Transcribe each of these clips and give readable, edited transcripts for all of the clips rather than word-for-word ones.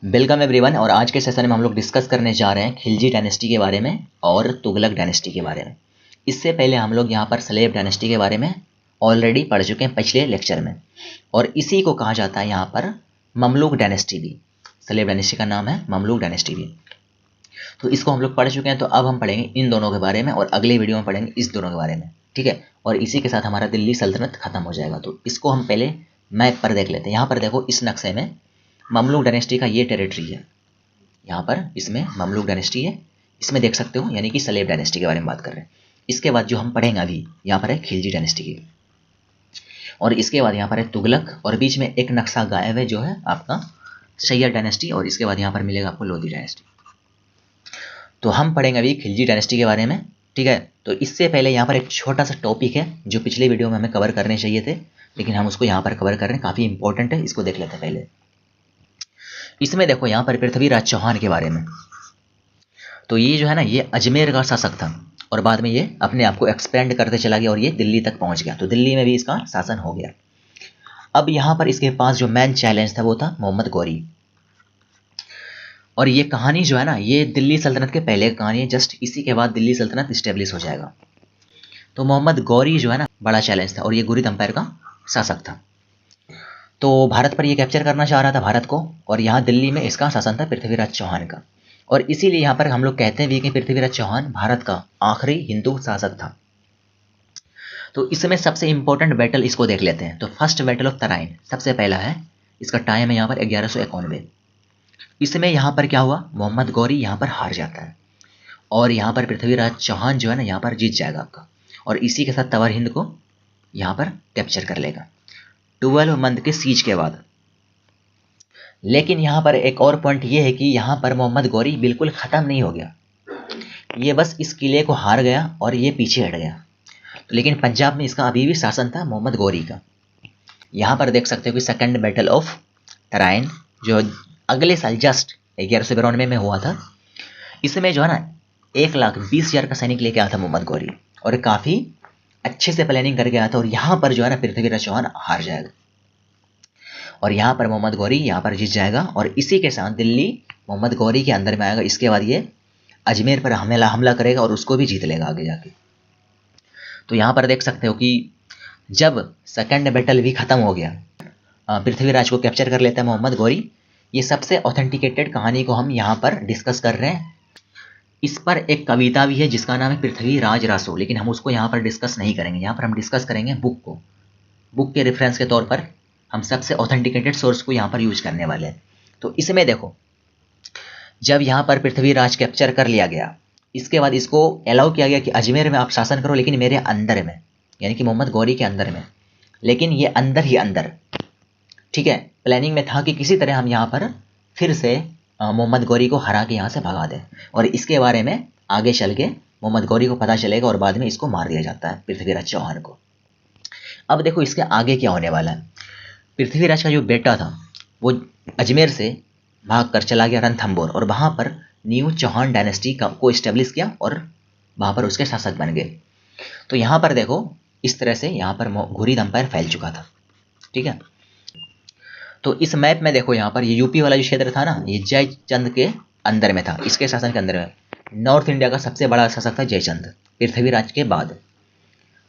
Welcome everyone. और आज के सेशन में हम लोग डिस्कस करने जा रहे हैं खिलजी डायनेस्टी के बारे में और तुगलक डायनेस्टी के बारे में। इससे पहले हम लोग यहाँ पर स्लेव डायनेस्टी के बारे में ऑलरेडी पढ़ चुके हैं पिछले लेक्चर में, और इसी को कहा जाता है यहाँ पर ममलूक डायनेस्टी भी। स्लेव डायनेस्टी का नाम है ममलूक डायनेस्टी भी। तो इसको हम लोग पढ़ चुके हैं, तो अब हम पढ़ेंगे इन दोनों के बारे में और अगले वीडियो में पढ़ेंगे इस दोनों के बारे में, ठीक है। और इसी के साथ हमारा दिल्ली सल्तनत खत्म हो जाएगा। तो इसको हम पहले मैप पर देख लेते हैं। यहाँ पर देखो, इस नक्शे में ममलूक डायनेस्टी का ये टेरिटरी है। यहाँ पर इसमें ममलूक डायनेस्टी है, इसमें देख सकते हो, यानी कि स्लेव डायनेस्टी के बारे में बात कर रहे हैं। इसके बाद जो हम पढ़ेंगे अभी, यहाँ पर है खिलजी डायनेस्टी की, और इसके बाद यहाँ पर है तुगलक, और बीच में एक नक्शा गायब है जो है आपका सैयद डायनेस्टी, और इसके बाद यहाँ पर मिलेगा आपको लोधी डायनेस्टी। तो हम पढ़ेंगे अभी खिलजी डायनेस्टी के बारे में, ठीक है। तो इससे पहले यहाँ पर एक छोटा सा टॉपिक है जो पिछले वीडियो में हमें कवर करने चाहिए थे, लेकिन हम उसको यहाँ पर कवर कर रहे हैं, काफ़ी इंपॉर्टेंट है, इसको देख लेते हैं पहले। इसमें देखो यहाँ पर पृथ्वीराज चौहान के बारे में। तो ये जो है ना, ये अजमेर का शासक था, और बाद में ये अपने आप को एक्सपेंड करते चला गया और ये दिल्ली तक पहुंच गया। तो दिल्ली में भी इसका शासन हो गया। अब यहाँ पर इसके पास जो मेन चैलेंज था वो था मोहम्मद गौरी। और ये कहानी जो है ना, ये दिल्ली सल्तनत के पहले की कहानी है, जस्ट इसी के बाद दिल्ली सल्तनत इस्टेब्लिश हो जाएगा। तो मोहम्मद गौरी जो है ना, बड़ा चैलेंज था, और ये गुरिद अंपायर का शासक था। तो भारत पर ये कैप्चर करना चाह रहा था भारत को, और यहाँ दिल्ली में इसका शासन था पृथ्वीराज चौहान का। और इसीलिए यहाँ पर हम लोग कहते हैं भी कि पृथ्वीराज चौहान भारत का आखिरी हिंदू शासक था। तो इसमें सबसे इंपॉर्टेंट बैटल इसको देख लेते हैं। तो फर्स्ट बैटल ऑफ तराइन सबसे पहला है, इसका टाइम है यहाँ पर 1191। इसमें यहाँ पर क्या हुआ, मोहम्मद गौरी यहाँ पर हार जाता है, और यहाँ पर पृथ्वीराज चौहान जो है ना, यहाँ पर जीत जाएगा आपका, और इसी के साथ तवर हिंद को यहाँ पर कैप्चर कर लेगा 12 मंथ के सीज के बाद। लेकिन यहाँ पर एक और पॉइंट ये है कि यहाँ पर मोहम्मद गौरी बिल्कुल ख़त्म नहीं हो गया, ये बस इस किले को हार गया और ये पीछे हट गया। तो लेकिन पंजाब में इसका अभी भी शासन था मोहम्मद गौरी का। यहाँ पर देख सकते हो कि सेकंड बैटल ऑफ तराइन जो अगले साल जस्ट 1192 में हुआ था, इसमें जो है ना 1,20,000 का सैनिक लेके आया था मोहम्मद गौरी, और काफ़ी अच्छे से प्लानिंग करके आया था। और यहाँ पर जो है ना, पृथ्वीराज चौहान हार जाएगा, और यहाँ पर मोहम्मद गौरी यहाँ पर जीत जाएगा, और इसी के साथ दिल्ली मोहम्मद गौरी के अंदर में आएगा। इसके बाद ये अजमेर पर हमला करेगा और उसको भी जीत लेगा आगे जाके। तो यहाँ पर देख सकते हो कि जब सेकंड बैटल भी खत्म हो गया, पृथ्वीराज को कैप्चर कर लेता है मोहम्मद गौरी। ये सबसे ऑथेंटिकेटेड कहानी को हम यहाँ पर डिस्कस कर रहे हैं। इस पर एक कविता भी है जिसका नाम है पृथ्वीराज रासो, लेकिन हम उसको यहाँ पर डिस्कस नहीं करेंगे। यहाँ पर हम डिस्कस करेंगे बुक को। बुक के रेफरेंस के तौर पर हम सबसे ऑथेंटिकेटेड सोर्स को यहाँ पर यूज करने वाले हैं। तो इसमें देखो, जब यहाँ पर पृथ्वीराज कैप्चर कर लिया गया, इसके बाद इसको अलाउ किया गया कि अजमेर में आप शासन करो, लेकिन मेरे अंदर में, यानी कि मोहम्मद गौरी के अंदर में। लेकिन ये अंदर ही अंदर, ठीक है, प्लानिंग में था कि किसी तरह हम यहाँ पर फिर से मोहम्मद गौरी को हरा के यहाँ से भगा दें, और इसके बारे में आगे चल के मोहम्मद गौरी को पता चलेगा और बाद में इसको मार दिया जाता है पृथ्वीराज चौहान को। अब देखो इसके आगे क्या होने वाला है। पृथ्वीराज का जो बेटा था वो अजमेर से भाग कर चला गया रणथंबोर, और वहाँ पर न्यू चौहान डायनेस्टी को इस्टेब्लिश किया, और वहाँ पर उसके शासक बन गए। तो यहाँ पर देखो, इस तरह से यहाँ पर घुरिद अंपायर फैल चुका था, ठीक है। तो इस मैप में देखो, यहाँ पर ये यूपी वाला जो क्षेत्र था ना, ये जयचंद के अंदर में था, इसके शासन के अंदर में। नॉर्थ इंडिया का सबसे बड़ा शासक था जयचंद, पृथ्वीराज के बाद।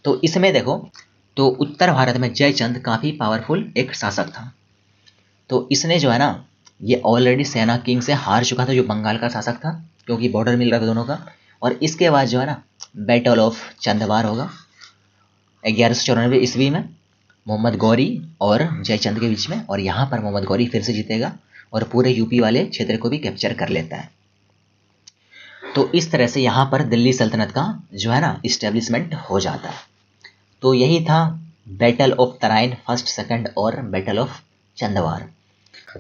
तो इसमें देखो, तो उत्तर भारत में जयचंद काफ़ी पावरफुल एक शासक था। तो इसने जो है ना, ये ऑलरेडी सेना किंग से हार चुका था, जो बंगाल का शासक था, क्योंकि बॉर्डर मिल रहा था दोनों का। और इसके बाद जो है ना, बैटल ऑफ चंदवार होगा 1194 ईस्वी में, मोहम्मद गौरी और जयचंद के बीच में। और यहाँ पर मोहम्मद गौरी फिर से जीतेगा और पूरे यूपी वाले क्षेत्र को भी कैप्चर कर लेता है। तो इस तरह से यहाँ पर दिल्ली सल्तनत का जो है ना, इस्टेब्लिशमेंट हो जाता है। तो यही था battle of Tarain first, second, और बैटल ऑफ चंदवार।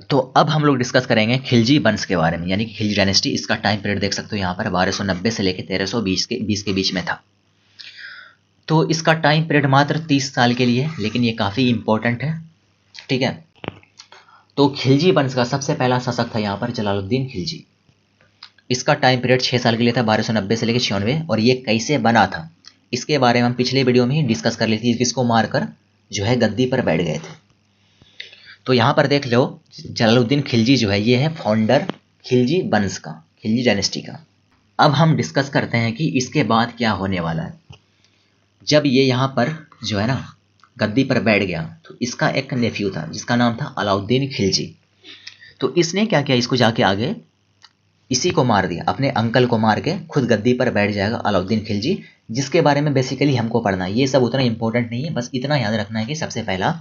तो अब हम लोग डिस्कस करेंगे खिलजी वंश के बारे में, यानी कि खिलजी डायनेस्टी। इसका टाइम पीरियड देख सकते हो यहाँ पर 1290 से लेकर 1320 के बीच में था। तो इसका टाइम पीरियड मात्र 30 साल के लिए, लेकिन ये काफ़ी इंपॉर्टेंट है, ठीक है। तो खिलजी वंश का सबसे पहला शासक था यहाँ पर जलालुद्दीन खिलजी। इसका टाइम पीरियड 6 साल के लिए था, 1290 से लेकर 96। और ये कैसे बना था, इसके बारे में हम पिछले वीडियो में ही डिस्कस कर ली थी, किसको मारकर जो है गद्दी पर बैठ गए थे। तो यहाँ पर देख लो, जलालुद्दीन खिलजी जो है ये है फाउंडर खिलजी वंश का, खिलजी डायनेस्टी का। अब हम डिस्कस करते हैं कि इसके बाद क्या होने वाला है। जब ये यहाँ पर जो है ना गद्दी पर बैठ गया तो इसका एक नेफ्यू था जिसका नाम था अलाउद्दीन खिलजी। तो इसने क्या किया, इसको जाके आगे इसी को मार दिया, अपने अंकल को मार के खुद गद्दी पर बैठ जाएगा अलाउद्दीन खिलजी, जिसके बारे में बेसिकली हमको पढ़ना है। ये सब उतना इंपॉर्टेंट नहीं है, बस इतना याद रखना है कि सबसे पहला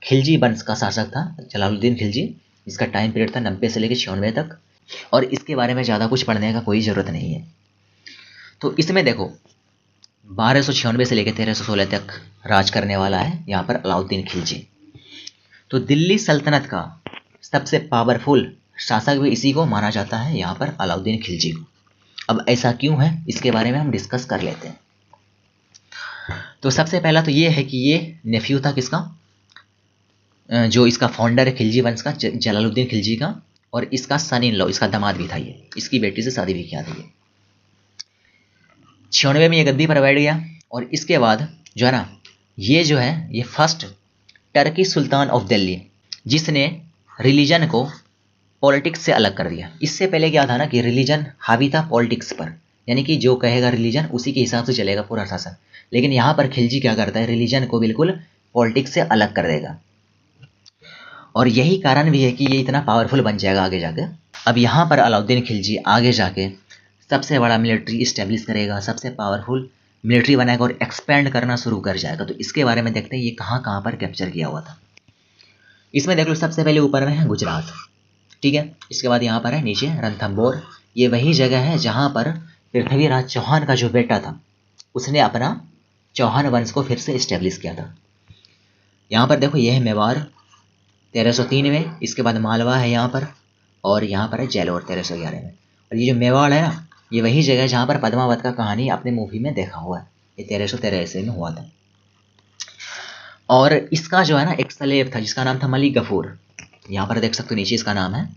खिलजी वंश का शासक था जलालुद्दीन खिलजी, इसका टाइम पीरियड था 90 से लेकर 96 तक, और इसके बारे में ज़्यादा कुछ पढ़ने का कोई ज़रूरत नहीं है। तो इसमें देखो 1296 से लेकर 1316 तक राज करने वाला है यहाँ पर अलाउद्दीन खिलजी। तो दिल्ली सल्तनत का सबसे पावरफुल शासक भी इसी को माना जाता है, यहाँ पर अलाउद्दीन खिलजी को। अब ऐसा क्यों है इसके बारे में हम डिस्कस कर लेते हैं। तो सबसे पहला तो ये है कि ये नेफ्यू था किसका, जो इसका फाउंडर है खिलजी वंश का, जलालुद्दीन खिलजी का, और इसका सन इन लॉ, इसका दामाद भी था, ये इसकी बेटी से शादी भी किया था। ये 96 में ये गद्दी पर बैठ गया, और इसके बाद जो है ना ये जो है ये first Turkey Sultan of Delhi, जिसने रिलीजन को पॉलिटिक्स से अलग कर दिया। इससे पहले क्या था ना कि रिलीजन हावी था पॉलिटिक्स पर, यानी कि जो कहेगा रिलीजन उसी के हिसाब से चलेगा पूरा शासन। लेकिन यहाँ पर खिलजी क्या करता है, रिलीजन को बिल्कुल पॉलिटिक्स से अलग कर देगा, और यही कारण भी है कि ये इतना पावरफुल बन जाएगा आगे जाके। अब यहाँ पर अलाउद्दीन खिलजी आगे जाके सबसे बड़ा मिलिट्री इस्टेब्लिश करेगा, सबसे पावरफुल मिलिट्री बनाएगा और एक्सपेंड करना शुरू कर जाएगा। तो इसके बारे में देखते हैं ये कहाँ कहाँ पर कैप्चर किया हुआ था। इसमें देख लो सबसे पहले ऊपर में है गुजरात, ठीक है। इसके बाद यहाँ पर है नीचे रणथंभौर, ये वही जगह है जहाँ पर पृथ्वीराज चौहान का जो बेटा था उसने अपना चौहान वंश को फिर से इस्टेब्लिश किया था। यहाँ पर देखो ये है मेवाड़ 1303 में, इसके बाद मालवा है यहाँ पर, और यहाँ पर है जैलोर 1311 में। और ये जो मेवाड़ है ना ये वही जगह है जहाँ पर पद्मावत का कहानी अपने मूवी में देखा हुआ है, ये 1313 ईस्वी में हुआ था। और इसका जो है ना एक सलेब था जिसका नाम था मलिक गफूर, यहाँ पर देख सकते हो नीचे इसका नाम है।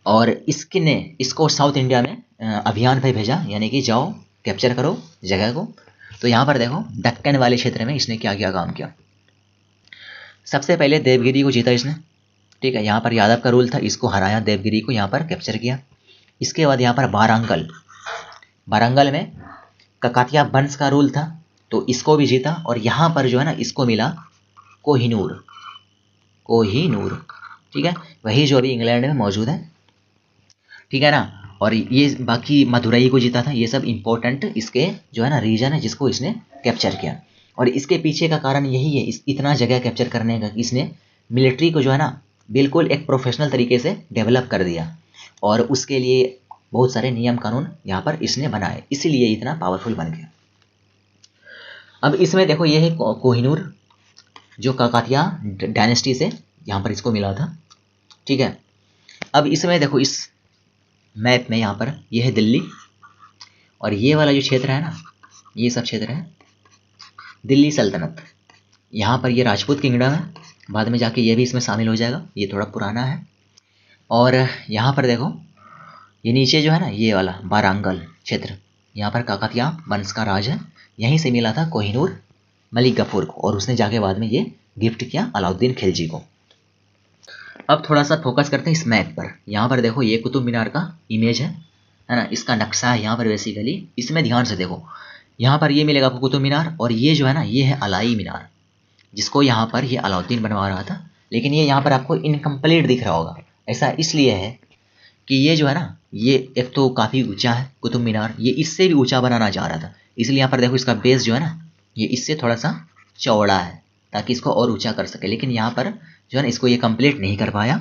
और इसने इसको साउथ इंडिया में अभियान पे भेजा, यानी कि जाओ कैप्चर करो जगह को। तो यहाँ पर देखो दक्कन वाले क्षेत्र में इसने क्या क्या काम किया। सबसे पहले देवगिरी को जीता इसने, ठीक है। यहाँ पर यादव का रूल था, इसको हराया, देवगिरी को यहाँ पर कैप्चर किया। इसके बाद यहाँ पर बारंगल में ककातिया वंश का रूल था, तो इसको भी जीता। और यहाँ पर जो है ना इसको मिला कोहिनूर, ठीक है, वही जो अभी इंग्लैंड में मौजूद है, ठीक है ना। और ये बाकी मदुरई को जीता था। ये सब इंपॉर्टेंट इसके जो है ना रीजन है जिसको इसने कैप्चर किया। और इसके पीछे का कारण यही है, इतना जगह कैप्चर करने का कि इसने मिलिट्री को जो है ना बिल्कुल एक प्रोफेशनल तरीके से डेवलप कर दिया, और उसके लिए बहुत सारे नियम कानून यहाँ पर इसने बनाए, इसीलिए इतना पावरफुल बन गया। अब इसमें देखो ये है कोहिनूर जो काकातिया डायनेस्टी से यहाँ पर इसको मिला था, ठीक है। अब इसमें देखो इस मैप में यहाँ पर यह है दिल्ली, और ये वाला जो क्षेत्र है ना ये सब क्षेत्र है दिल्ली सल्तनत। यहाँ पर ये राजपूत किंगडम है, बाद में जाके ये भी इसमें शामिल हो जाएगा, ये थोड़ा पुराना है। और यहाँ पर देखो ये नीचे जो है ना ये वाला बारांगल क्षेत्र, यहाँ पर काकातिया वंश का राज है, यहीं से मिला था कोहिनूर मलिक गफूर को, और उसने जाके बाद में ये गिफ्ट किया अलाउद्दीन खिलजी को। अब थोड़ा सा फोकस करते हैं इस मैप पर। यहाँ पर देखो ये कुतुब मीनार का इमेज है ना, इसका नक्शा है यहाँ पर बेसिकली। इसमें ध्यान से देखो, यहाँ पर ये मिलेगा आपको कुतुब मीनार, और ये जो है ना ये है अलाई मीनार, जिसको यहाँ पर ये अलाउद्दीन बनवा रहा था। लेकिन ये यहाँ पर आपको इनकम्प्लीट दिख रहा होगा, ऐसा इसलिए है कि ये जो है ना ये एक तो काफ़ी ऊंचा है कुतुब मीनार, ये इससे भी ऊंचा बनाना चाह रहा था, इसलिए यहाँ पर देखो इसका बेस जो है ना ये इससे थोड़ा सा चौड़ा है ताकि इसको और ऊंचा कर सके। लेकिन यहाँ पर जो है ना इसको ये कंप्लीट नहीं कर पाया।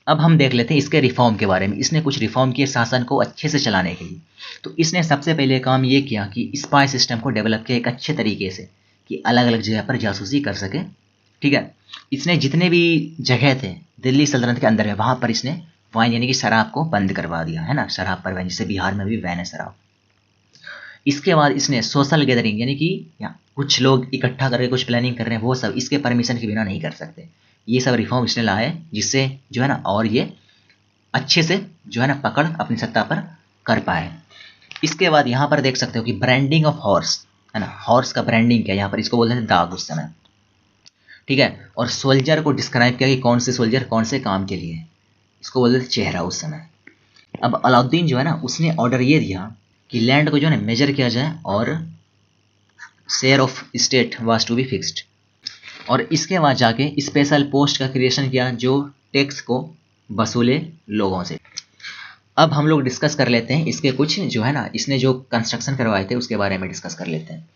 अब हम देख लेते हैं इसके रिफॉर्म के बारे में। इसने कुछ रिफॉर्म किए शासन को अच्छे से चलाने के लिए। तो इसने सबसे पहले काम ये किया कि स्पाई सिस्टम को डेवलप किया एक अच्छे तरीके से कि अलग अलग जगह पर जासूसी कर सके, ठीक है। इसने जितने भी जगह थे दिल्ली सल्तनत के अंदर में वहाँ पर इसने वाइन यानी कि शराब को बंद करवा दिया, है ना, शराब पर बैन, जैसे बिहार में भी बैन है शराब। इसके बाद इसने सोशल गैदरिंग यानी कि कुछ लोग इकट्ठा करके कुछ प्लानिंग कर रहे हैं, वो सब इसके परमिशन के बिना नहीं कर सकते। ये सब रिफॉर्म इसने लाए जिससे जो है ना और ये अच्छे से जो है ना पकड़ अपनी सत्ता पर कर पाए। इसके बाद यहाँ पर देख सकते हो कि ब्रांडिंग ऑफ हॉर्स, है ना, हॉर्स का ब्रांडिंग किया, यहाँ पर इसको बोलते थे दाग उस समय। ठीक है। और सोल्जर को डिस्क्राइब किया कि कौन से सोल्जर कौन से काम के लिए, इसको बोलते थे चेहरा उस समय। अब अलाउद्दीन जो है ना उसने ऑर्डर ये दिया कि लैंड को जो है ना मेजर किया जाए और share of state was to be fixed. और इसके बाद जाके स्पेशल पोस्ट का क्रिएशन किया जो टैक्स को वसूले लोगों से। अब हम लोग डिस्कस कर लेते हैं इसके कुछ जो है ना इसने जो कंस्ट्रक्शन करवाए थे उसके बारे में डिस्कस कर लेते हैं।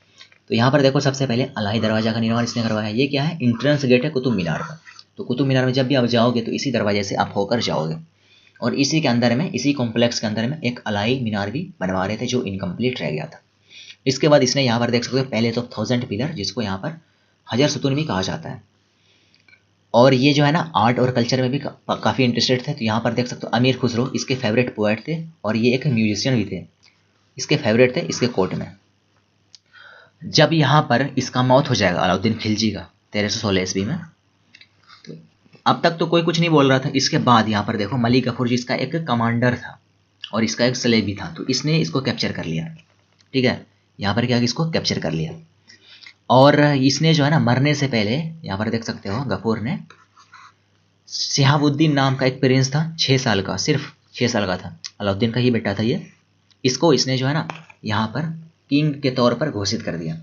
तो यहाँ पर देखो सबसे पहले अलाई दरवाजा का निर्माण इसने करवाया। ये क्या है, इंट्रेंस गेट है कुतुब मीनार का। तो कुतुब मीनार में जब भी आप जाओगे तो इसी दरवाजे से आप होकर जाओगे। और इसी के अंदर में, इसी कॉम्प्लेक्स के अंदर में एक अलाई मीनार भी बनवा रहे थे जो इनकम्प्लीट रह गया था। इसके बाद इसने यहाँ पर देख सकते हो पहले तो 1000 पिलर, जिसको यहाँ पर 1000 सुतून भी कहा जाता है। और ये जो है ना आर्ट और कल्चर में भी काफ़ी इंटरेस्टेड थे। तो यहाँ पर देख सकते हो अमीर खुसरो इसके फेवरेट पोएट थे और ये एक म्यूजिशियन भी थे, इसके फेवरेट थे इसके कोर्ट में। जब यहाँ पर इसका मौत हो जाएगा अलाउद्दीन खिलजी का 1316 ईस्वी में, तो अब तक तो कोई कुछ नहीं बोल रहा था। इसके बाद यहाँ पर देखो मलिक गफूर जी इसका एक कमांडर था और इसका एक स्लेव भी था, तो इसने इसको कैप्चर कर लिया। ठीक है, यहाँ पर क्या इसको कैप्चर कर लिया। और इसने जो है ना मरने से पहले यहाँ पर देख सकते हो गफूर ने शिहाबुद्दीन नाम का एक प्रिंस था 6 साल का, सिर्फ 6 साल का था, अलाउद्दीन का ही बेटा था ये। इसको इसने जो है ना यहाँ पर किंग के तौर पर घोषित कर दिया।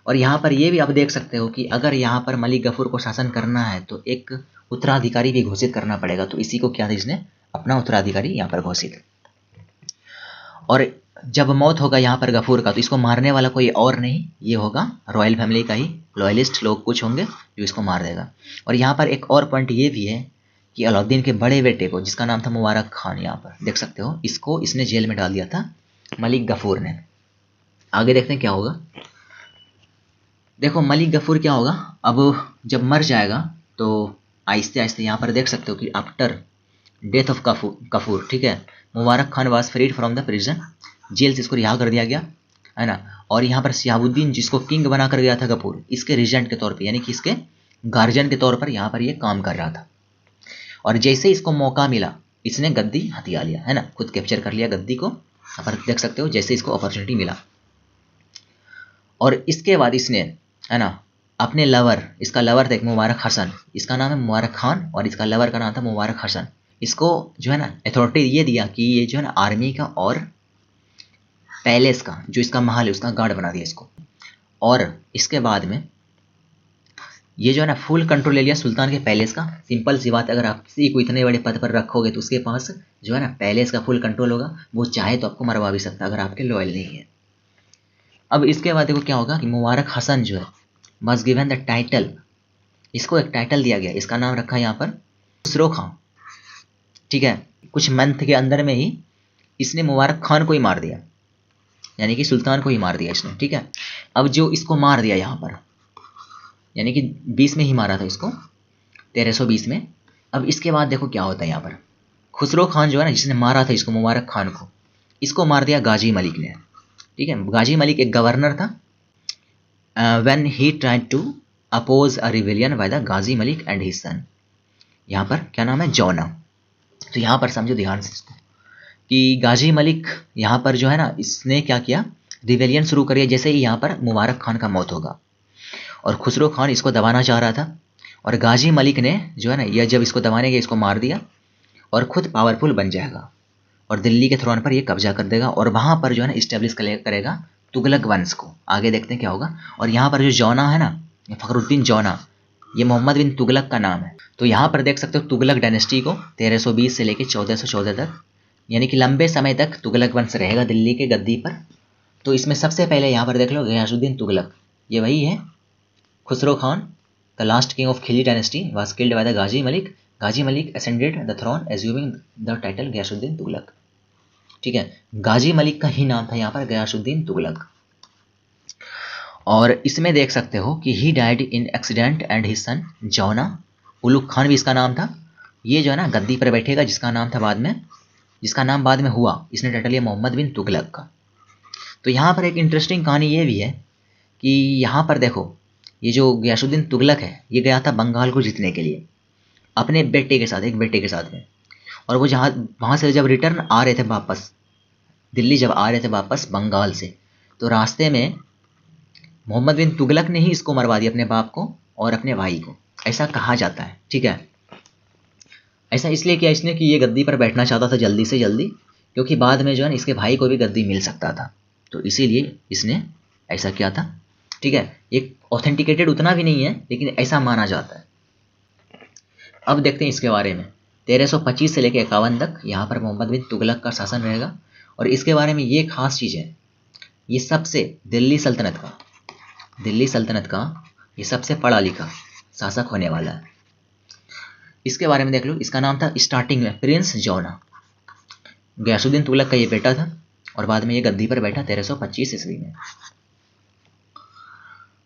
और यहाँ पर ये भी आप देख सकते हो कि अगर यहाँ पर मलिक गफूर को शासन करना है तो एक उत्तराधिकारी भी घोषित करना पड़ेगा। तो इसी को क्या था, इसने अपना उत्तराधिकारी यहाँ पर घोषित। और जब मौत होगा यहाँ पर गफूर का तो इसको मारने वाला कोई और नहीं, ये होगा रॉयल फैमिली का ही लॉयलिस्ट लोग कुछ होंगे जो इसको मार देगा। और यहाँ पर एक और पॉइंट ये भी है कि अलाउद्दीन के बड़े बेटे को, जिसका नाम था मुबारक खान, यहाँ पर देख सकते हो इसको इसने जेल में डाल दिया था मलिक गफूर ने। आगे देखते हैं क्या होगा। देखो मलिक गफूर क्या होगा, अब जब मर जाएगा तो आहिस्ते आहिस्ते यहाँ पर देख सकते हो कि आफ्टर डेथ ऑफ कफूर, ठीक है, Mubarak Khan was freed from the prison, jail से इसको रिहा कर दिया गया है ना। और यहाँ पर शिहाबुद्दीन जिसको किंग बना कर गया था गफूर, इसके रिजेंट के तौर पे यानी कि इसके गार्जियन के तौर पर यहाँ पर ये काम कर रहा था। और जैसे इसको मौका मिला इसने गद्दी हथिया लिया है ना, खुद कैप्चर कर लिया गद्दी को। यहाँ पर देख सकते हो जैसे इसको अपॉर्चुनिटी मिला। और इसके बाद इसने है ना अपने लवर, इसका लवर था एक मुबारक हसन, इसका नाम है मुबारक खान और इसका लवर का नाम था मुबारक हसन, इसको जो है ना अथॉरिटी ये दिया कि ये जो है ना आर्मी का और पैलेस का जो इसका महल है उसका गार्ड बना दिया इसको। और इसके बाद में ये जो है ना फुल कंट्रोल ले लिया सुल्तान के पैलेस का। सिंपल सी बात, अगर आप किसी को इतने बड़े पद पर रखोगे तो उसके पास जो है ना पैलेस का फुल कंट्रोल होगा, वो चाहे तो आपको मरवा भी सकता अगर आपके लॉयल नहीं है। अब इसके बाद देखो क्या होगा कि मुबारक हसन जो है मस्ट गिवन द टाइटल, इसको एक टाइटल दिया गया, इसका नाम रखा यहाँ पर खुसरो खां। ठीक है, कुछ मंथ के अंदर में ही इसने मुबारक खान को ही मार दिया, यानी कि सुल्तान को ही मार दिया इसने। ठीक है, अब जो इसको मार दिया यहाँ पर यानी कि 20 में ही मारा था इसको, 1320 में। अब इसके बाद देखो क्या होता है यहाँ पर, खुसरो खान जो है ना जिसने मारा था इसको मुबारक खान को, इसको मार दिया गाजी मलिक ने। ठीक है, गाजी मलिक एक गवर्नर था when he tried to oppose a rebellion by the Ghazi Malik and his son. यहाँ पर क्या नाम है, जौना। तो यहाँ पर समझो ध्यान से इसको कि गाजी मलिक यहाँ पर जो है ना इसने क्या किया, रिवेलियन शुरू करिए जैसे ही यहाँ पर मुबारक खान का मौत होगा। और खुसरो खान इसको दबाना चाह रहा था और गाजी मलिक ने जो है ना यह जब इसको दबाने के इसको मार दिया और खुद पावरफुल बन जाएगा और दिल्ली के थ्रोन पर ये कब्जा कर देगा और वहाँ पर जो है ना इस्टेब्लिश करेगा तुगलक वंश को। आगे देखते हैं क्या होगा। और यहाँ पर जो जौना है ना, फखरुद्दीन जौना, ये मोहम्मद बिन तुगलक का नाम है। तो यहाँ पर देख सकते हो तुगलक डायनेस्टी को 1320 से लेकर 1414 तक, यानी कि लंबे समय तक तुगलक वंश रहेगा दिल्ली के गद्दी पर। तो इसमें सबसे पहले यहाँ पर देख लो गयासुद्दीन तुगलक, ये वही है। Khusro Khan the last king of Khilji dynasty was killed by the Ghazi Malik. Ghazi Malik ascended the throne assuming the title Ghiyasuddin Tughlaq. ठीक है, गाजी मलिक का ही नाम था यहाँ पर गयासुद्दीन तुगलक। और इसमें देख सकते हो कि he died in accident and his सन जौना, उलुग खान भी इसका नाम था। ये जो है ना गद्दी पर बैठेगा जिसका नाम था बाद में, जिसका नाम बाद में हुआ, इसने टाइटल लिया मोहम्मद बिन तुगलक का। तो यहाँ पर एक इंटरेस्टिंग कहानी ये भी है कि यहाँ पर देखो ये जो गयासुद्दीन तुगलक है ये गया था बंगाल को जीतने के लिए अपने बेटे के साथ, एक बेटे के साथ में। और वो जहाँ वहाँ से जब रिटर्न आ रहे थे वापस दिल्ली, जब आ रहे थे वापस बंगाल से, तो रास्ते में मोहम्मद बिन तुगलक ने ही इसको मरवा दिया, अपने बाप को और अपने भाई को। ऐसा कहा जाता है, ठीक है। ऐसा इसलिए किया इसने कि ये गद्दी पर बैठना चाहता था जल्दी से जल्दी, क्योंकि बाद में जो है ना इसके भाई को भी गद्दी मिल सकता था, तो इसीलिए इसने ऐसा किया था, ठीक है। ये ऑथेंटिकेटेड उतना भी नहीं है, लेकिन ऐसा माना जाता है। अब देखते हैं इसके बारे में। 1325 से लेकर 51 तक यहाँ पर मोहम्मद बिन तुगलक का शासन रहेगा। और इसके बारे में ये खास चीज़ है, ये सबसे दिल्ली सल्तनत का ये सबसे पढ़ा लिखा शासक होने वाला है। इसके बारे में देख लो, इसका नाम था स्टार्टिंग में प्रिंस जौना। गयासुद्दीन तुगलक का ये बेटा था और बाद में ये गद्दी पर बैठा 1325 ईस्वी में।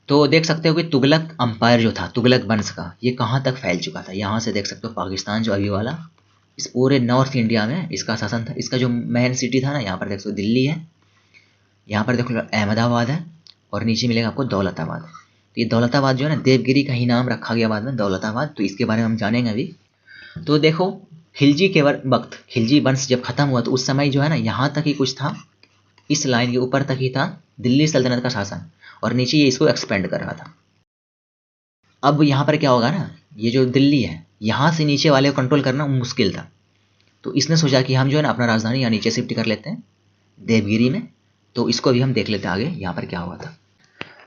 तो देख सकते हो कि तुगलक अंपायर जो था, तुगलक वंश का, ये कहाँ तक फैल चुका था। यहाँ से देख सकते हो पाकिस्तान जो अभी वाला, इस पूरे नॉर्थ इंडिया में इसका शासन था। इसका जो मेन सिटी था ना, यहाँ पर देख सकते हो दिल्ली है, यहाँ पर देखो अहमदाबाद है, और नीचे मिलेगा आपको दौलताबाद। तो ये दौलताबाद जो है ना, देवगिरी का ही नाम रखा गया बाद में दौलताबाद, तो इसके बारे में हम जानेंगे अभी। तो देखो खिलजी के वक्त, खिलजी वंश जब खत्म हुआ तो उस समय जो है ना यहाँ तक ही कुछ था, इस लाइन के ऊपर तक ही था दिल्ली सल्तनत का शासन, और नीचे ये इसको एक्सपेंड कर रहा था। अब यहाँ पर क्या होगा ना, ये जो दिल्ली है यहाँ से नीचे वाले को कंट्रोल करना मुश्किल था, तो इसने सोचा कि हम जो है ना अपना राजधानी यहाँ नीचे शिफ्ट कर लेते हैं देवगिरी में। तो इसको भी हम देख लेते हैं आगे यहाँ पर क्या हुआ था।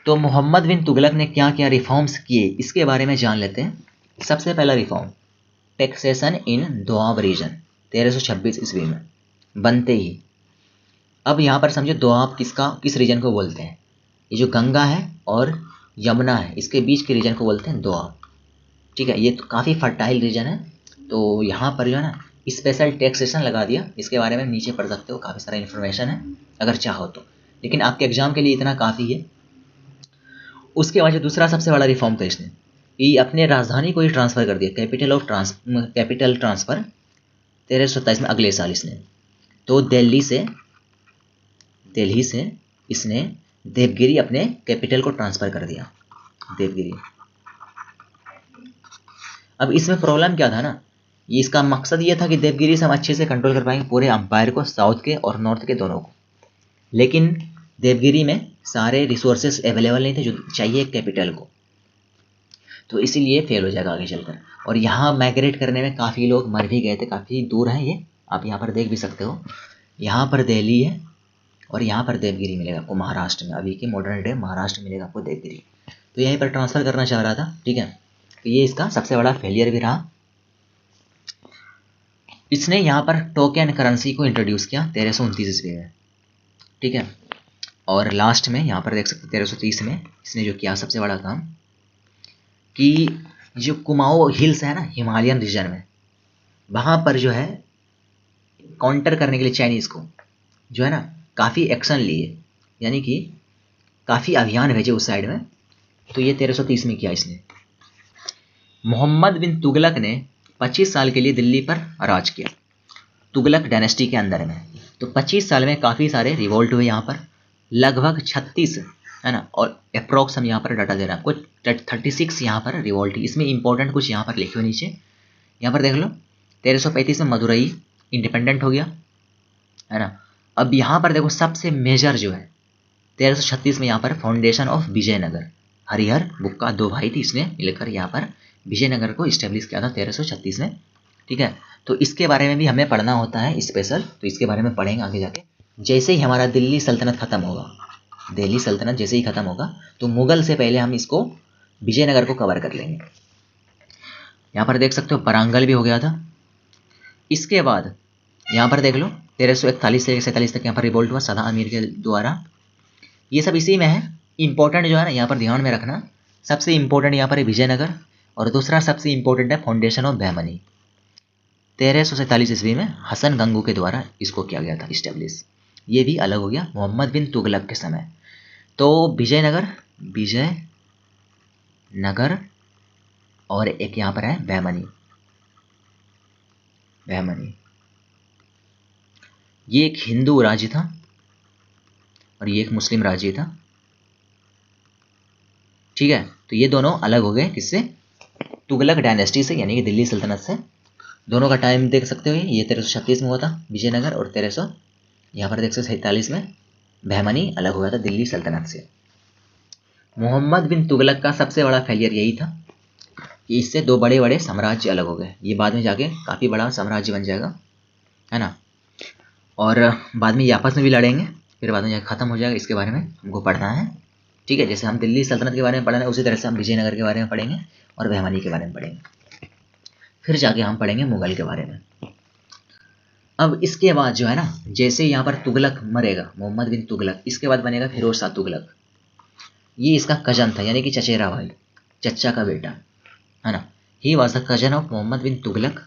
तो मोहम्मद बिन तुगलक ने क्या क्या रिफॉर्म्स किए इसके बारे में जान लेते हैं। सबसे पहला reform, taxation in Doab region, 1326 ईस्वी में बनते ही। अब यहाँ पर समझो दोआब किस रीजन को बोलते हैं, ये जो गंगा है और यमुना है इसके बीच के रीजन को बोलते हैं दोआब, ठीक है। ये तो काफ़ी फर्टाइल रीजन है, तो यहाँ पर जो है ना स्पेशल टैक्सेशन लगा दिया। इसके बारे में नीचे पढ़ सकते हो, काफ़ी सारा इन्फॉर्मेशन है अगर चाहो तो, लेकिन आपके एग्जाम के लिए इतना काफ़ी है। उसके बाद जो दूसरा सबसे बड़ा रिफॉर्म था इसने, ये अपने राजधानी को ही ट्रांसफ़र कर दिया, कैपिटल ट्रांसफ़र 1327 में, अगले साल इसने। तो दिल्ली से इसने देवगिरी अपने कैपिटल को ट्रांसफ़र कर दिया, देवगिरी। अब इसमें प्रॉब्लम क्या था ना, ये इसका मकसद ये था कि देवगिरी से हम अच्छे से कंट्रोल कर पाएंगे पूरे अंपायर को, साउथ के और नॉर्थ के दोनों को। लेकिन देवगिरी में सारे रिसोर्सेस अवेलेबल नहीं थे जो चाहिए कैपिटल को, तो इसीलिए फेल हो जाएगा आगे चलकर। और यहाँ माइग्रेट करने में काफ़ी लोग मर भी गए थे, काफ़ी दूर है ये, आप यहाँ पर देख भी सकते हो। यहाँ पर दिल्ली है और यहाँ पर देवगिरी मिलेगा आपको महाराष्ट्र में, अभी के मॉडर्न डे महाराष्ट्र मिलेगा आपको देवगिरी। तो यहीं पर ट्रांसफ़र करना चाह रहा था, ठीक है। तो ये इसका सबसे बड़ा फेलियर भी रहा। इसने यहाँ पर टोकन करेंसी को इंट्रोड्यूस किया 1329 ईस्वी में, ठीक है। और लास्ट में यहाँ पर देख सकते 1330 में इसने जो किया सबसे बड़ा काम, कि जो कुमाऊँ हिल्स है ना हिमालयन रीजन में, वहाँ पर जो है काउंटर करने के लिए चाइनीज़ को जो है ना काफ़ी एक्शन लिए, यानी कि काफ़ी अभियान भेजे उस साइड में। तो ये 1330 में किया इसने। मोहम्मद बिन तुगलक ने 25 साल के लिए दिल्ली पर राज किया तुगलक डायनेस्टी के अंदर में। तो 25 साल में काफ़ी सारे रिवोल्ट हुए यहाँ पर, लगभग 36 है ना, और अप्रॉक्स हम यहाँ पर डाटा दे रहे हैं आपको 36 यहाँ पर रिवोल्ट। इसमें इंपॉर्टेंट कुछ यहाँ पर लिखे हुए नीचे, यहाँ पर देख लो 1335 में मदुरई इंडिपेंडेंट हो गया, है ना। अब यहाँ पर देखो सबसे मेजर जो है 1336 में यहाँ पर फाउंडेशन ऑफ विजयनगर, हरिहर बुक्का दो भाई थे, इसने मिलकर यहाँ पर विजयनगर को इस्टेब्लिश किया था 1336 में, ठीक है। तो इसके बारे में भी हमें पढ़ना होता है स्पेशल, तो इसके बारे में पढ़ेंगे आगे जाके। जैसे ही हमारा दिल्ली सल्तनत खत्म होगा, दिल्ली सल्तनत जैसे ही खत्म होगा, तो मुगल से पहले हम इसको विजयनगर को कवर कर लेंगे। यहाँ पर देख सकते हो वारंगल भी हो गया था। इसके बाद यहाँ पर देख लो 1341 से 47 तक यहाँ पर रिवोल्ट हुआ सदा अमीर के द्वारा, ये सब इसी में है। इंपॉर्टेंट जो है ना यहाँ पर ध्यान में रखना, सबसे इंपॉर्टेंट यहाँ पर है विजयनगर, और दूसरा सबसे इंपॉर्टेंट है फाउंडेशन ऑफ बहमनी। 1347 ईस्वी में हसन गंगू के द्वारा इसको किया गया था इस्टेब्लिश। ये भी अलग हो गया मोहम्मद बिन तुगलक के समय। तो विजयनगर और एक यहाँ पर है बहमनी। ये एक हिंदू राज्य था और ये एक मुस्लिम राज्य था, ठीक है। तो ये दोनों अलग हो गए किससे, तुगलक डायनेस्टी से, यानी कि दिल्ली सल्तनत से। दोनों का टाइम देख सकते हो, ये 1336 में हुआ था विजयनगर, और 1300 यहाँ पर 1347 में बहमनी अलग हुआ था दिल्ली सल्तनत से। मोहम्मद बिन तुगलक का सबसे बड़ा फेलियर यही था कि इससे दो बड़े बड़े साम्राज्य अलग हो गए। ये बाद में जाके काफ़ी बड़ा साम्राज्य बन जाएगा, है ना। और बाद में ये आपस में भी लड़ेंगे, फिर बाद में जाके ख़त्म हो जाएगा। इसके बारे में हमको पढ़ना है, ठीक है। जैसे हम दिल्ली सल्तनत के बारे में पढ़ना है, उसी तरह से हम विजयनगर के बारे में पढ़ेंगे और बहमानी के बारे में पढ़ेंगे। फिर जाके हम पढ़ेंगे मुगल के बारे में। अब इसके बाद जो है ना, जैसे यहाँ पर तुगलक मरेगा, मोहम्मद बिन तुगलक, इसके बाद बनेगा फिरोज शाह तुगलक। ये इसका कजन था, यानी कि चचेरा भाई, चचा का बेटा, है ना। He was the cousin of Mohammad bin Tughlaq.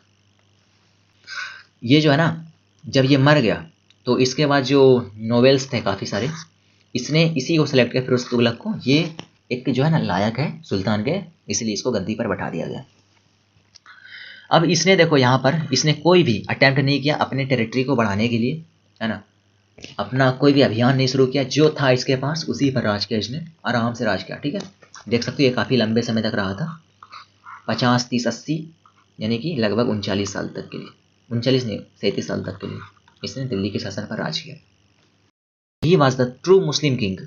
ये जो है ना, जब ये मर गया तो इसके बाद जो नोवेल्स थे काफ़ी सारे, इसने इसी को सेलेक्ट किया, फिरोज तुगलक को। ये एक जो है ना लायक है सुल्तान के, इसलिए इसको गद्दी पर बैठा दिया गया। अब इसने देखो यहाँ पर इसने कोई भी अटेम्प्ट नहीं किया अपने टेरिटरी को बढ़ाने के लिए, है ना। अपना कोई भी अभियान नहीं शुरू किया, जो था इसके पास उसी पर राज किया, इसने आराम से राज किया, ठीक है। देख सकते हो ये काफ़ी लंबे समय तक रहा था, 50, 30, 80, यानी कि लगभग 39 साल तक के लिए, 39 नहीं 37 साल तक के लिए इसने दिल्ली के शासन पर राज किया। ही was the true Muslim king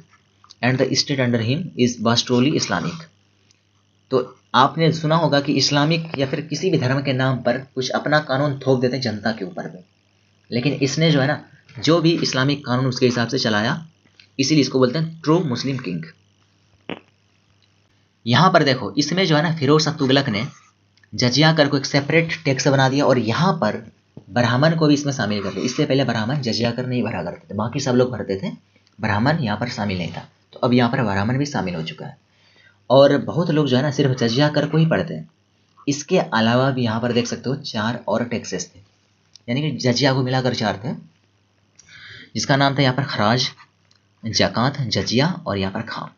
and the state under him was truly Islamic. तो आपने सुना होगा कि इस्लामिक या फिर किसी भी धर्म के नाम पर कुछ अपना कानून थोप देते हैं जनता के ऊपर में, लेकिन इसने जो है ना, जो भी इस्लामिक कानून उसके हिसाब से चलाया, इसीलिए इसको बोलते हैं ट्रू मुस्लिम किंग। यहाँ पर देखो इसमें जो है ना, फिरोज शाह तुगलक ने जजिया कर को एक सेपरेट टैक्स बना दिया और यहाँ पर ब्राह्मण को भी इसमें शामिल कर दिया। इससे पहले ब्राह्मण जजिया कर नहीं भरा करते थे, बाकी सब लोग भरते थे, ब्राह्मण यहाँ पर शामिल नहीं था। तो अब यहाँ पर ब्राह्मण भी शामिल हो चुका है। और बहुत लोग जो है ना सिर्फ जजिया कर को ही पढ़ते हैं। इसके अलावा भी यहाँ पर देख सकते हो 4 और टैक्सेस थे, यानी कि जजिया को मिलाकर 4 थे, जिसका नाम था यहाँ पर खराज, जकात, जजिया और यहाँ पर खाम।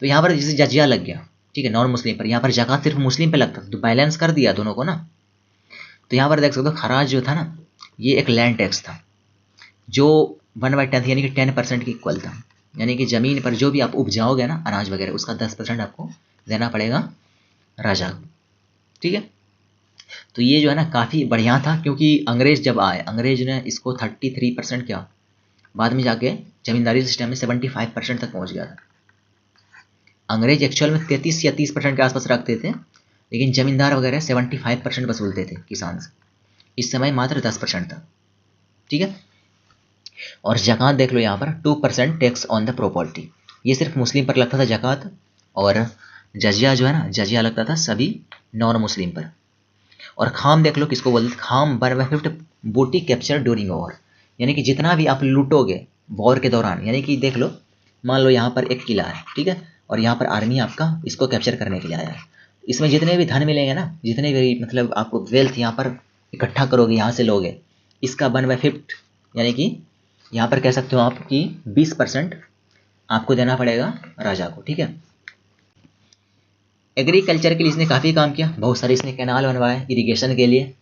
तो यहाँ पर जैसे जजिया लग गया, ठीक है, नॉन मुस्लिम पर, यहाँ पर जकात सिर्फ मुस्लिम पे लगता था, तो बैलेंस कर दिया दोनों को ना। तो यहाँ पर देख सकते हो खराज जो था ना, ये एक लैंड टैक्स था जो 1/10 यानी कि 10% के इक्वल था, यानी कि ज़मीन पर जो भी आप उपजाओगे ना अनाज वगैरह, उसका 10% आपको देना पड़ेगा राजा को, ठीक है। तो ये जो है ना काफ़ी बढ़िया था, क्योंकि अंग्रेज जब आए, अंग्रेज ने इसको 33% किया, बाद में जाके जमींदारी सिस्टम में 75% तक पहुंच गया था। अंग्रेज एक्चुअल में 33 या 30% के आसपास रखते थे, लेकिन जमींदार वगैरह 75% वसूलते थे किसान से। इस समय मात्र 10% था, ठीक है। और जक़ात देख लो यहाँ पर 2% टैक्स ऑन द प्रॉपर्टी, ये सिर्फ मुस्लिम पर लगता था जक़ात, और जजिया जो है ना, जजिया लगता था सभी नॉन मुस्लिम पर। और खाम देख लो किसको बोलते, खाम 1/5 बूटी कैप्चर ड्यूरिंग वॉर, यानी कि जितना भी आप लूटोगे वॉर के दौरान, यानी कि देख लो मान लो यहाँ पर एक किला है, ठीक है, और यहाँ पर आर्मी आपका इसको कैप्चर करने के लिए आया है, इसमें जितने भी धन मिलेंगे ना, जितने भी मतलब आपको वेल्थ यहाँ पर इकट्ठा करोगे, यहाँ से लोगे, इसका 1/5 यानी कि यहाँ पर कह सकते हो आप कि 20% आपको देना पड़ेगा राजा को, ठीक है। एग्रीकल्चर के लिए इसने काफ़ी काम किया, बहुत सारे इसने कैनाल बनवाए इरिगेशन के लिए,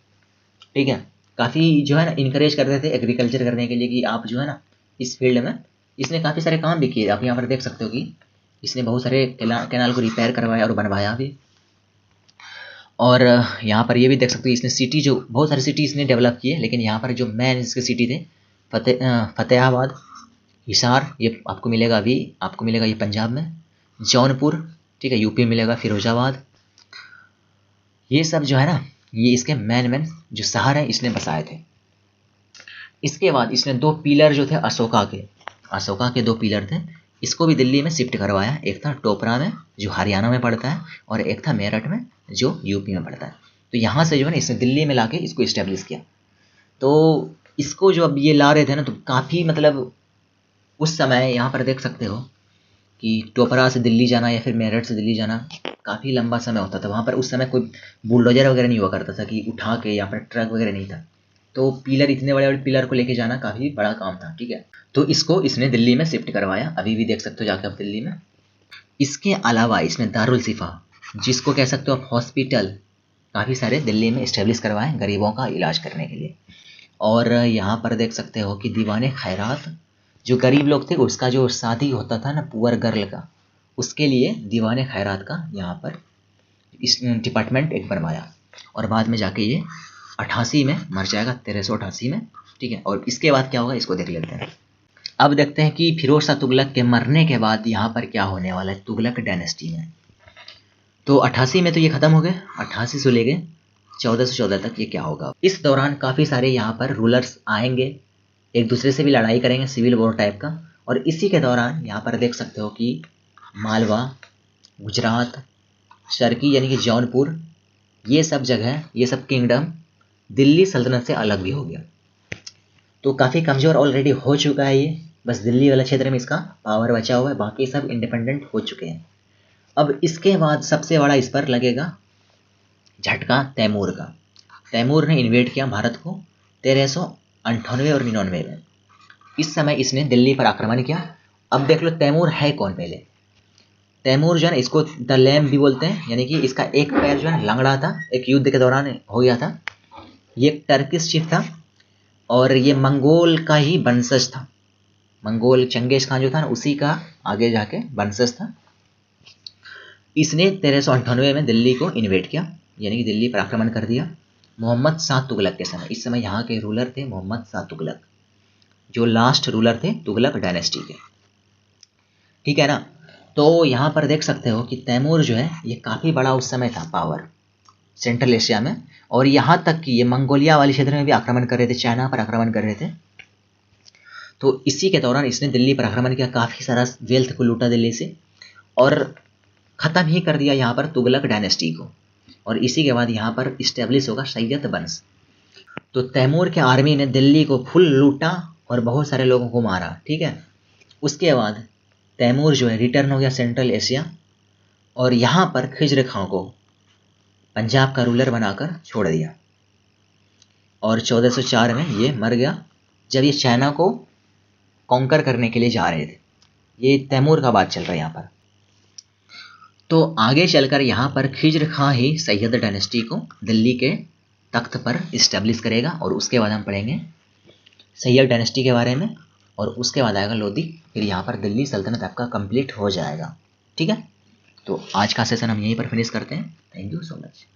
ठीक है। काफ़ी जो है ना इनकरेज करते थे एग्रीकल्चर करने के लिए कि आप जो है ना इस फील्ड में, इसने काफ़ी सारे काम भी किए। आप यहाँ पर देख सकते हो कि इसने बहुत सारे कैनाल को रिपेयर करवाया और बनवाया भी। और यहाँ पर ये भी देख सकते हो इसने सिटी, जो बहुत सारी सिटी इसने डेवलप की है, लेकिन यहाँ पर जो मेन इसके सिटी थे फतेहाबाद, हिसार, ये आपको मिलेगा अभी, आपको मिलेगा ये पंजाब में, जौनपुर, ठीक है, यूपी मिलेगा फिरोजाबाद। ये सब जो है ना, ये इसके मेन जो शहर है इसने बसाए थे। इसके बाद इसने 2 पिलर जो थे अशोका के 2 पिलर थे, इसको भी दिल्ली में शिफ्ट करवाया। एक था टोपरा में जो हरियाणा में पड़ता है, और एक था मेरठ में जो यूपी में पड़ता है। तो यहाँ से जो है ना इसने दिल्ली में लाके इसको इस्टेब्लिश किया। तो इसको जो अब ये ला रहे थे ना, तो काफ़ी मतलब उस समय यहाँ पर देख सकते हो कि टोपरा से दिल्ली जाना या फिर मेरठ से दिल्ली जाना काफ़ी लंबा समय होता था। वहाँ पर उस समय कोई बुलडोजर वगैरह नहीं हुआ करता था कि उठा के, या फिर ट्रक वगैरह नहीं था, तो पिलर, इतने बड़े बड़े पिलर को लेके जाना काफ़ी बड़ा काम था, ठीक है। तो इसको इसने दिल्ली में शिफ्ट करवाया, अभी भी देख सकते हो जाके आप दिल्ली में। इसके अलावा इसने दारुल शिफा, जिसको कह सकते हो आप हॉस्पिटल, काफ़ी सारे दिल्ली में इस्टेब्लिश करवाए गरीबों का इलाज करने के लिए। और यहाँ पर देख सकते हो कि दीवाने खैरात, जो गरीब लोग थे उसका जो शादी होता था ना पुअर गर्ल का, उसके लिए दीवाने खैरात का यहाँ पर इस डिपार्टमेंट एक बनवाया। और बाद में जाके ये 88 में मर जाएगा, 1388 में, ठीक है। और इसके बाद क्या होगा इसको देख लेते हैं। अब देखते हैं कि फिरोज शाह तुगलक के मरने के बाद यहाँ पर क्या होने वाला है तुगलक डायनेस्टी में। तो 88 में तो ये ख़त्म हो गए, 88 से लेके 1414 तक ये क्या होगा। इस दौरान काफ़ी सारे यहाँ पर रूलर्स आएंगे, एक दूसरे से भी लड़ाई करेंगे, सिविल वॉर टाइप का। और इसी के दौरान यहाँ पर देख सकते हो कि मालवा, गुजरात, शर्की यानी कि जौनपुर, ये सब जगह, ये सब किंगडम दिल्ली सल्तनत से अलग भी हो गया। तो काफ़ी कमज़ोर ऑलरेडी हो चुका है ये, बस दिल्ली वाला क्षेत्र में इसका पावर बचा हुआ है, बाकी सब इंडिपेंडेंट हो चुके हैं। अब इसके बाद सबसे बड़ा इस पर लगेगा झटका तैमूर का। तैमूर ने इन्वेड किया भारत को 1398 और 99 में। इस समय इसने दिल्ली पर आक्रमण किया। अब देख लो तैमूर है कौन। पहले तैमूर जो है इसको द लैम्ब भी बोलते हैं, यानी कि इसका एक पैर जो है लंगड़ा था, एक युद्ध के दौरान हो गया था। ये एक टर्किश चीफ था और ये मंगोल का ही वंशज था। मंगोल चंगेज खान जो था ना, उसी का आगे जाके वंशज था। इसने 1398 में दिल्ली को इन्वेड किया, यानी कि दिल्ली पर आक्रमण कर दिया मोहम्मद शाह तुगलक के समय। इस समय यहाँ के रूलर थे मोहम्मद शाह तुगलक, जो लास्ट रूलर थे तुगलक डायनेस्टी के, ठीक है ना। तो यहाँ पर देख सकते हो कि तैमूर जो है ये काफ़ी बड़ा उस समय था पावर सेंट्रल एशिया में, और यहाँ तक कि ये मंगोलिया वाले क्षेत्र में भी आक्रमण कर रहे थे, चाइना पर आक्रमण कर रहे थे। तो इसी के दौरान इसने दिल्ली पर आक्रमण किया, काफ़ी सारा वेल्थ को लूटा दिल्ली से और ख़त्म ही कर दिया यहाँ पर तुगलक डायनेस्टी को। और इसी के बाद यहाँ पर इस्टेब्लिश होगा सैयद वंश। तो तैमूर के आर्मी ने दिल्ली को फुल लूटा और बहुत सारे लोगों को मारा, ठीक है। उसके बाद तैमूर जो है रिटर्न हो गया सेंट्रल एशिया और यहाँ पर खिज्र खां को पंजाब का रूलर बनाकर छोड़ दिया। और 1404 में ये मर गया जब ये चाइना को कॉन्कर करने के लिए जा रहे थे। ये तैमूर का बात चल रहा है यहाँ पर। तो आगे चलकर यहाँ पर खिज्र खां ही सैयद डायनेस्टी को दिल्ली के तख्त पर इस्टेब्लिश करेगा और उसके बाद हम पढ़ेंगे सैयद डायनेस्टी के बारे में और उसके बाद आएगा लोधी। फिर यहाँ पर दिल्ली सल्तनत आपका कंप्लीट हो जाएगा, ठीक है। तो आज का सेशन हम यहीं पर फिनिश करते हैं। Thank you so much.